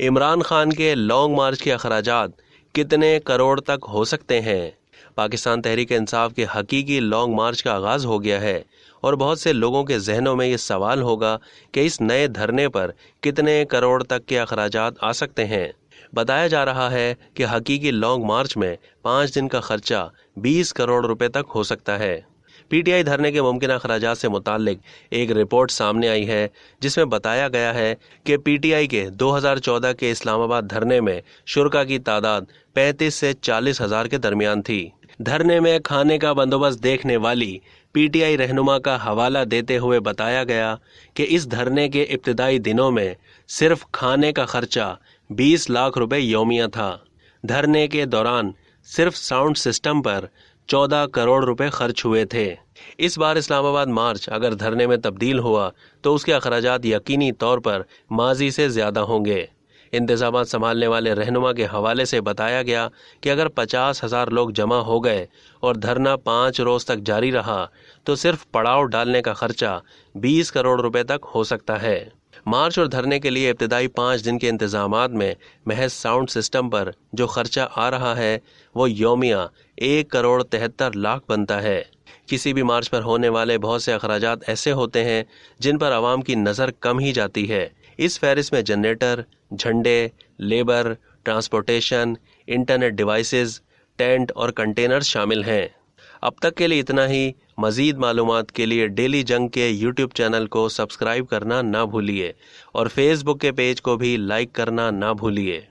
इमरान खान के लॉन्ग मार्च के अखराजात कितने करोड़ तक हो सकते हैं? पाकिस्तान तहरीक इंसाफ के हकीकी लॉन्ग मार्च का आगाज़ हो गया है और बहुत से लोगों के जहनों में ये सवाल होगा कि इस नए धरने पर कितने करोड़ तक के अखराजात आ सकते हैं। बताया जा रहा है कि हकीकी लॉन्ग मार्च में 5 दिन का खर्चा 20 करोड़ रुपए तक हो सकता है। पीटीआई धरने के मुमकिन अखराजात से मुताल्लिक एक रिपोर्ट सामने आई है जिसमें बताया गया है कि पीटीआई के 2014 के इस्लामाबाद धरने में शुरका की तादाद 35 से 40 हज़ार के दरमियान थी। धरने में खाने का बंदोबस्त देखने वाली पीटीआई रहनुमा का हवाला देते हुए बताया गया कि इस धरने के इब्तिदाई दिनों में सिर्फ खाने का खर्चा 20 लाख रुपए यौमिया था। धरने के दौरान सिर्फ साउंड सिस्टम पर 14 करोड़ रुपए खर्च हुए थे। इस बार इस्लामाबाद मार्च अगर धरने में तब्दील हुआ तो उसके अखराजात यकीनी तौर पर माजी से ज़्यादा होंगे। इंतजामात संभालने वाले रहनुमा के हवाले से बताया गया कि अगर 50,000 लोग जमा हो गए और धरना 5 रोज़ तक जारी रहा तो सिर्फ पड़ाव डालने का खर्चा 20 करोड़ रुपए तक हो सकता है। मार्च और धरने के लिए इब्तिदाई 5 दिन के इंतजामात में महज साउंड सिस्टम पर जो खर्चा आ रहा है वो यौमिया 1 करोड़ 73 लाख बनता है। किसी भी मार्च पर होने वाले बहुत से अखराजात ऐसे होते हैं जिन पर आवाम की नज़र कम ही जाती है। इस फहरिस्त में जनरेटर, झंडे, labour, transportation, internet devices, tent और कंटेनर्स शामिल हैं। अब तक के लिए इतना ही। मज़ीद मालूमात के लिए डेली जंग के यूट्यूब चैनल को सब्सक्राइब करना ना भूलिए और फेसबुक के पेज को भी लाइक करना ना भूलिए।